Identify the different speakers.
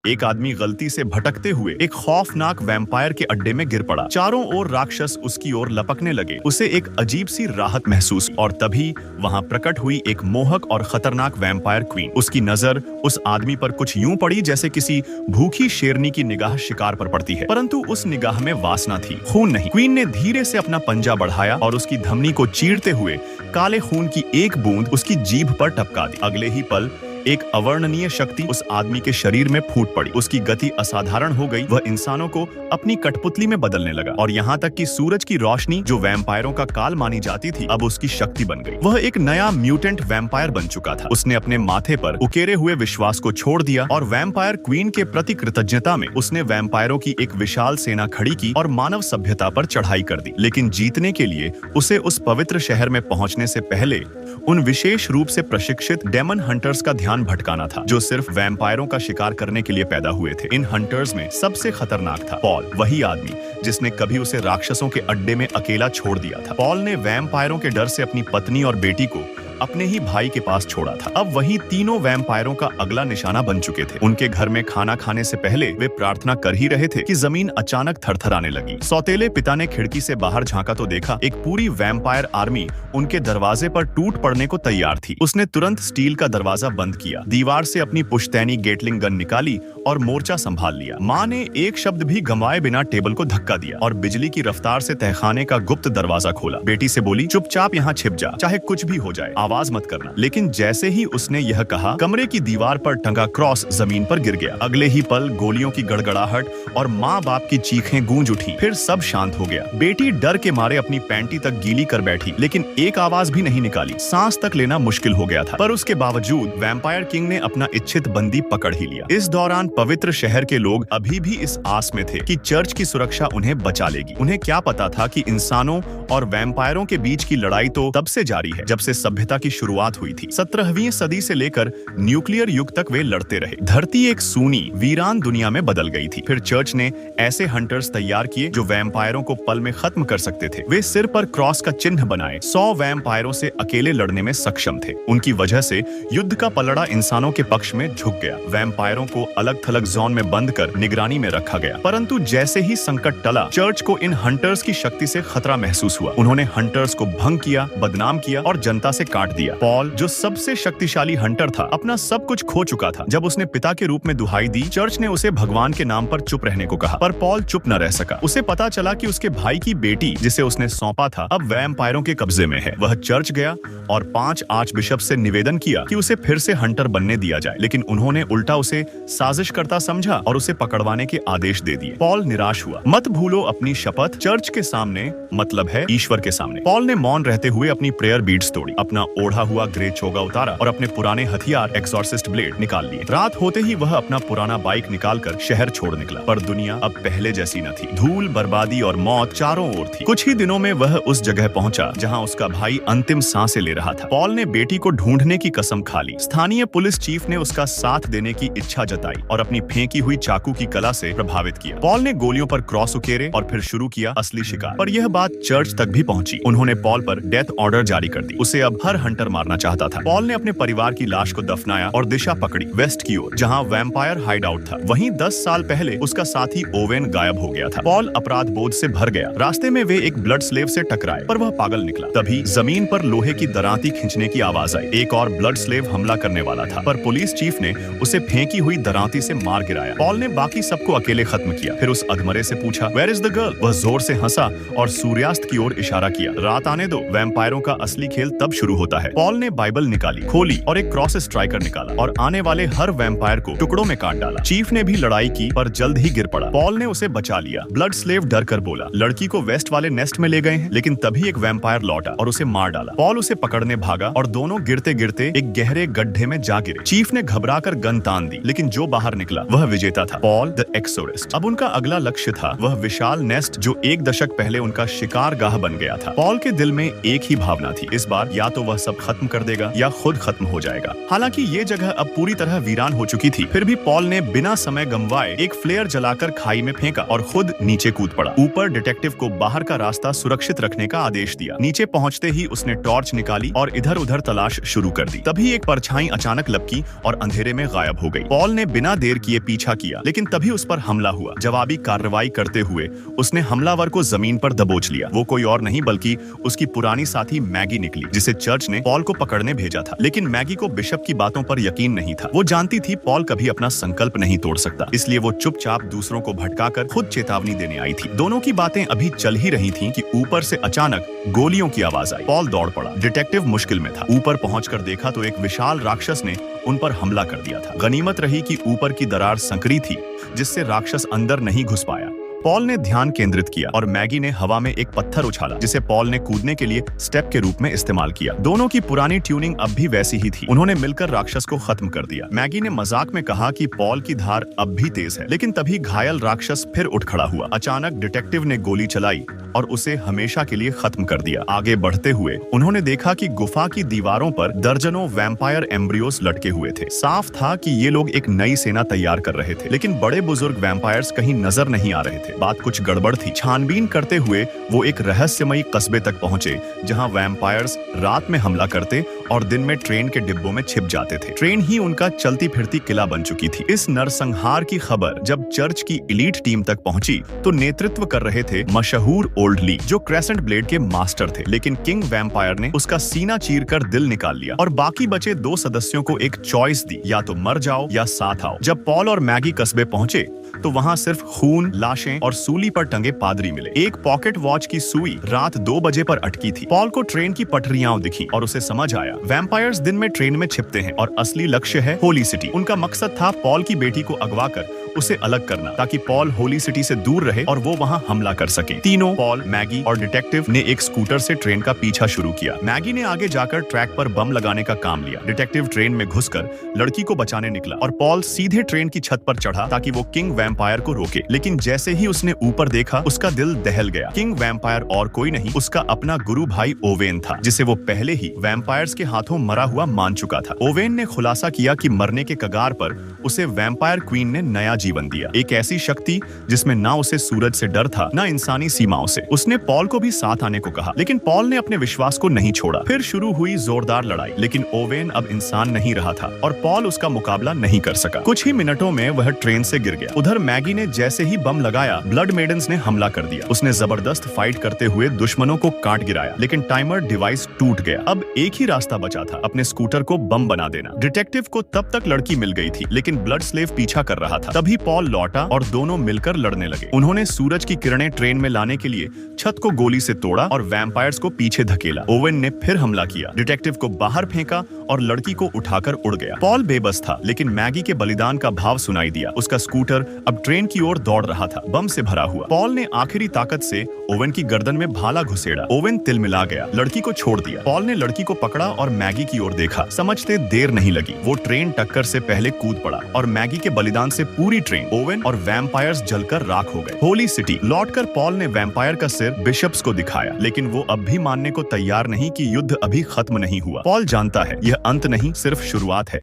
Speaker 1: एक आदमी गलती से भटकते हुए एक खौफनाक वैम्पायर के अड्डे में गिर पड़ा। चारों ओर राक्षस उसकी ओर लपकने लगे। उसे एक अजीब सी राहत महसूस हुई और तभी वहां प्रकट हुई एक मोहक और खतरनाक वैम्पायर क्वीन। उसकी नजर उस आदमी पर कुछ यूं पड़ी जैसे किसी भूखी शेरनी की निगाह शिकार पर पड़ती है, परंतु उस निगाह में वासना थी, खून नहीं। क्वीन ने धीरे से अपना पंजा बढ़ाया और उसकी धमनी को चीरते हुए काले खून की एक बूंद उसकी जीभ पर टपका दी। अगले ही पल एक अवर्णनीय शक्ति उस आदमी के शरीर में फूट पड़ी। उसकी गति असाधारण हो गई। वह इंसानों को अपनी कठपुतली में बदलने लगा और यहाँ तक कि सूरज की रोशनी जो वैम्पायरों का काल मानी जाती थी अब उसकी शक्ति बन गई। वह एक नया म्यूटेंट वैम्पायर बन चुका था। उसने अपने माथे पर उकेरे हुए विश्वास को छोड़ दिया और वैम्पायर क्वीन के प्रति कृतज्ञता में उसने वैम्पायरों की एक विशाल सेना खड़ी की और मानव सभ्यता पर चढ़ाई कर दी। लेकिन जीतने के लिए उसे उस पवित्र शहर में पहुंचने से पहले उन विशेष रूप से प्रशिक्षित डेमन हंटर्स का ध्यान भटकाना था जो सिर्फ वैम्पायरों का शिकार करने के लिए पैदा हुए थे। इन हंटर्स में सबसे खतरनाक था पॉल, वही आदमी जिसने कभी उसे राक्षसों के अड्डे में अकेला छोड़ दिया था। पॉल ने वैम्पायरों के डर से अपनी पत्नी और बेटी को अपने ही भाई के पास छोड़ा था। अब वही तीनों वैम्पायरों का अगला निशाना बन चुके थे। उनके घर में खाना खाने से पहले वे प्रार्थना कर ही रहे थे कि जमीन अचानक थरथराने लगी। सौतेले पिता ने खिड़की से बाहर झांका तो देखा एक पूरी वैम्पायर आर्मी उनके दरवाजे पर टूट पड़ने को तैयार थी। उसने तुरंत स्टील का दरवाजा बंद किया, दीवार से अपनी पुश्तैनी गेटलिंग गन निकाली और मोर्चा संभाल लिया। माँ ने एक शब्द भी गंवाए बिना टेबल को धक्का दिया और बिजली की रफ्तार से तहखाने का गुप्त दरवाजा खोला। बेटी से बोली, चुपचाप यहाँ छिप जा, चाहे कुछ भी हो जाए, आवाज मत करना। लेकिन जैसे ही उसने यह कहा कमरे की दीवार पर टंगा क्रॉस जमीन पर गिर गया। अगले ही पल गोलियों की गड़गड़ाहट और माँ बाप की चीखें गूंज उठी। फिर सब शांत हो गया। बेटी डर के मारे अपनी पैंटी तक गीली कर बैठी, लेकिन एक आवाज भी नहीं निकाली। सांस तक लेना मुश्किल हो गया था, पर उसके बावजूद वैम्पायर किंग ने अपना इच्छित बंदी पकड़ ही लिया। इस दौरान पवित्र शहर के लोग अभी भी इस आस में थे कि चर्च की सुरक्षा उन्हें बचा लेगी। उन्हें क्या पता था कि इंसानों और वैम्पायरों के बीच की लड़ाई तो तब से जारी है जब से सभ्यता की शुरुआत हुई थी। 17वीं सदी से लेकर न्यूक्लियर युग तक वे लड़ते रहे। धरती एक सूनी वीरान दुनिया में बदल गई थी। फिर चर्च ने ऐसे हंटर्स तैयार किए जो वैम्पायरों को पल में खत्म कर सकते थे। वे सिर पर क्रॉस का चिन्ह बनाए 100 वैम्पायरों से अकेले लड़ने में सक्षम थे। उनकी वजह से युद्ध का पलड़ा इंसानों के पक्ष में झुक गया। वैम्पायरों को अलग थलग जोन में बंद कर निगरानी में रखा गया। परंतु जैसे ही संकट टला, चर्च को इन हंटर्स की शक्ति से खतरा महसूस हुआ। उन्होंने हंटर्स को भंग किया, बदनाम किया और जनता से काट दिया। पॉल जो सबसे शक्तिशाली हंटर था, अपना सब कुछ खो चुका था। जब उसने पिता के रूप में दुहाई दी, चर्च ने उसे भगवान के नाम पर चुप रहने को कहा, पर पॉल चुप न रह सका। उसे पता चला कि उसके भाई की बेटी जिसे उसने सौंपा था अब वैम्पायरों के कब्जे में है। वह चर्च गया और 5 आर्च बिशप से निवेदन किया कि उसे फिर से हंटर बनने दिया जाए, लेकिन उन्होंने उल्टा उसे साजिश करता समझा और उसे पकड़वाने के आदेश दे दिए। पॉल निराश हुआ। मत भूलो अपनी शपथ, चर्च के सामने मतलब है ईश्वर के सामने। पॉल ने मौन रहते हुए अपनी प्रेयर बीड्स तोड़ी, अपना ओढ़ा हुआ ग्रे चोगा उतारा और अपने पुराने हथियार एक्सॉर्सिस्ट ब्लेड निकाल लिए। रात होते ही वह अपना पुराना बाइक निकालकर शहर छोड़ निकला, पर दुनिया अब पहले जैसी न थी। धूल, बर्बादी और मौत चारों ओर थी। कुछ ही दिनों में वह उस जगह पहुंचा जहां उसका भाई अंतिम सांसें ले रहा था। पॉल ने बेटी को ढूंढने की कसम खा ली। स्थानीय पुलिस चीफ ने उसका साथ देने की इच्छा जताई और अपनी फेंकी हुई चाकू की कला से प्रभावित किया। पॉल ने गोलियों पर क्रॉस उकेरे और फिर शुरू किया असली शिकार। पर यह बात चर्च तक भी पहुंची। उन्होंने पॉल पर डेथ ऑर्डर जारी कर दी। उसे अब हर हंटर मारना चाहता था। पॉल ने अपने परिवार की लाश को दफनाया और दिशा पकड़ी वेस्ट की ओर, जहां वैम्पायर हाइड आउट था। वहीं 10 साल पहले उसका साथी ओवेन गायब हो गया था। पॉल अपराध बोध से भर गया। रास्ते में वे एक ब्लड स्लेव से टकराए, पर वह पागल निकला। तभी जमीन पर लोहे की दरांती खींचने की आवाज आई। एक और ब्लड स्लेव हमला करने वाला था, पर पुलिस चीफ ने उसे फेंकी हुई दरांती से मार गिराया। पॉल ने बाकी सबको अकेले खत्म किया। फिर उस अधमरे से पूछा, वेयर इज द गर्ल? वह जोर से हंसा और सूर्यास्त की ओर इशारा किया। रात आने दो, वैम्पायरों का असली खेल तब शुरू होता है। पॉल ने बाइबल निकाली, खोली और एक क्रॉस स्ट्राइकर निकाला और आने वाले हर वैम्पायर को टुकड़ों में काट डाला। चीफ ने भी लड़ाई की, पर जल्द ही गिर पड़ा। पॉल ने उसे बचा लिया। ब्लड स्लेव डर कर बोला, लड़की को वेस्ट वाले नेस्ट में ले गए हैं। लेकिन तभी एक वैम्पायर लौटा और उसे मार डाला। पॉल उसे पकड़ने भागा और दोनों गिरते गिरते एक गहरे गड्ढे में जा गिरे। चीफ ने घबराकर गन तान दी, लेकिन जो बाहर निकला वह विजेता था, पॉल द एक्सोरिस्ट। अब उनका अगला लक्ष्य था वह विशाल नेस्ट जो 1 दशक पहले उनका शिकारगाह बंदरगाह बन गया था। पॉल के दिल में एक ही भावना थी, इस बार या तो वह सब खत्म कर देगा या खुद खत्म हो जाएगा। हालांकि ये जगह अब पूरी तरह वीरान हो चुकी थी, फिर भी पॉल ने बिना समय गंवाए एक फ्लेयर जलाकर खाई में फेंका और खुद नीचे कूद पड़ा। ऊपर डिटेक्टिव को बाहर का रास्ता सुरक्षित रखने का आदेश दिया। नीचे पहुंचते ही उसने टॉर्च निकाली और इधर उधर तलाश शुरू कर दी। तभी एक परछाई अचानक लपकी और अंधेरे में गायब हो गई। पॉल ने बिना देर किए पीछा किया, लेकिन तभी उस पर हमला हुआ। जवाबी कार्रवाई करते हुए उसने हमलावर को जमीन पर दबोच लिया। वो कोई और नहीं बल्कि उसकी पुरानी साथी मैगी निकली, जिसे चर्च ने पॉल को पकड़ने भेजा था। लेकिन मैगी को बिशप की बातों पर यकीन नहीं था। वो जानती थी पॉल कभी अपना संकल्प नहीं तोड़ सकता, इसलिए वो चुपचाप दूसरों को भटकाकर खुद चेतावनी देने आई थी। दोनों की बातें अभी चल ही रही थीं कि ऊपर से अचानक गोलियों की आवाज आई। पॉल दौड़ पड़ा। डिटेक्टिव मुश्किल में था। ऊपर पहुंचकर देखा तो एक विशाल राक्षस ने उन पर हमला कर दिया था। गनीमत रही कि ऊपर की दरार संकरी थी, जिससे राक्षस अंदर नहीं घुस पाया। पॉल ने ध्यान केंद्रित किया और मैगी ने हवा में एक पत्थर उछाला, जिसे पॉल ने कूदने के लिए स्टेप के रूप में इस्तेमाल किया। दोनों की पुरानी ट्यूनिंग अब भी वैसी ही थी। उन्होंने मिलकर राक्षस को खत्म कर दिया। मैगी ने मजाक में कहा कि पॉल की धार अब भी तेज है, लेकिन तभी घायल राक्षस फिर उठ खड़ा हुआ। अचानक डिटेक्टिव ने गोली चलाई और उसे हमेशा के लिए खत्म कर दिया। आगे बढ़ते हुए उन्होंने देखा कि गुफा की दीवारों पर दर्जनों वैम्पायर एम्ब्रियोस लटके हुए थे। साफ था कि ये लोग एक नई सेना तैयार कर रहे थे, लेकिन बड़े बुजुर्ग वैम्पायर्स कहीं नजर नहीं आ रहे थे। बात कुछ गड़बड़ थी। छानबीन करते हुए वो एक रहस्यमयी कस्बे तक पहुंचे, जहां वैम्पायर्स रात में हमला करते और दिन में ट्रेन के डिब्बों में छिप जाते थे। ट्रेन ही उनका चलती फिरती किला बन चुकी थी। इस नरसंहार की खबर जब चर्च की एलीट टीम तक पहुंची तो नेतृत्व कर रहे थे मशहूर ओल्ड ली, जो क्रेसेंट ब्लेड के मास्टर थे। लेकिन किंग वैम्पायर ने उसका सीना चीरकर दिल निकाल लिया और बाकी बचे 2 सदस्यों को एक चॉइस दी, या तो मर जाओ या साथ आओ। जब पॉल और मैगी कस्बे पहुंचे तो वहां सिर्फ खून, लाशें और सूली पर टंगे पादरी मिले। एक पॉकेट वॉच की सुई रात 2 बजे पर अटकी थी। पॉल को ट्रेन की पटरियां दिखी और उसे समझ आया, वैम्पायर्स दिन में ट्रेन में छिपते हैं और असली लक्ष्य है होली सिटी। उनका मकसद था पॉल की बेटी को अगवा कर उसे अलग करना, ताकि पॉल होली सिटी से दूर रहे और वो वहां हमला कर सके। तीनों, पॉल, मैगी और डिटेक्टिव ने एक स्कूटर से ट्रेन का पीछा शुरू किया। मैगी ने आगे जाकर ट्रैक पर बम लगाने का काम लिया। डिटेक्टिव ट्रेन में घुसकर लड़की को बचाने निकला और पॉल सीधे ट्रेन की छत पर चढ़ा ताकि वो किंग वैम्पायर को रोके। लेकिन जैसे ही उसने ऊपर देखा, उसका दिल दहल गया। किंग वैम्पायर और कोई नहीं, उसका अपना गुरु भाई ओवेन था, जिसे वो पहले ही वैम्पायर्स के हाथों मरा हुआ मान चुका था। ओवेन ने खुलासा किया कि मरने के कगार पर उसे वैम्पायर क्वीन ने नया जीवन दिया, एक ऐसी शक्ति जिसमें ना उसे सूरज से डर था, ना इंसानी सीमाओं से। उसने पॉल को भी साथ आने को कहा, लेकिन पॉल ने अपने विश्वास को नहीं छोड़ा। फिर शुरू हुई जोरदार लड़ाई, लेकिन ओवेन अब इंसान नहीं रहा था और पॉल उसका मुकाबला नहीं कर सका। कुछ ही मिनटों में वह ट्रेन से गिर गया। उधर मैगी ने जैसे ही बम लगाया, ब्लड मेडन्स ने हमला कर दिया। उसने जबरदस्त फाइट करते हुए दुश्मनों को काट गिराया, लेकिन टाइमर डिवाइस टूट गया। अब एक ही रास्ता बचा था, अपने स्कूटर को बम बना देना। डिटेक्टिव को तब तक लड़की मिल गई थी, लेकिन ब्लड स्लेव पीछा कर रहा था। तभी पॉल लौटा और दोनों मिलकर लड़ने लगे। उन्होंने सूरज की किरणें ट्रेन में लाने के लिए छत को गोली से तोड़ा और वैम्पायर्स को पीछे धकेला। ओवेन ने फिर हमला किया, डिटेक्टिव को बाहर फेंका और लड़की को उठाकर उड़ गया। पॉल बेबस था, लेकिन मैगी के बलिदान का भाव सुनाई दिया। उसका स्कूटर अब ट्रेन की ओर दौड़ रहा था, बम से भरा हुआ। पॉल ने आखिरी ताकत से ओवेन की गर्दन में भाला घुसेड़ा। ओवेन तिलमिला गया, लड़की को छोड़ दिया। पॉल ने लड़की को पकड़ा और मैगी की ओर देखा। समझते देर नहीं लगी, वो ट्रेन टक्कर से पहले कूद पड़ा और मैगी के बलिदान से पूरी ट्रेन, ओवेन और वैम्पायर्स जलकर राख हो गए। होली सिटी लौटकर पॉल ने वैम्पायर का सिर बिशप्स को दिखाया, लेकिन वो अब भी मानने को तैयार नहीं कि युद्ध अभी खत्म नहीं हुआ। पॉल जानता है यह अंत नहीं, सिर्फ शुरुआत है।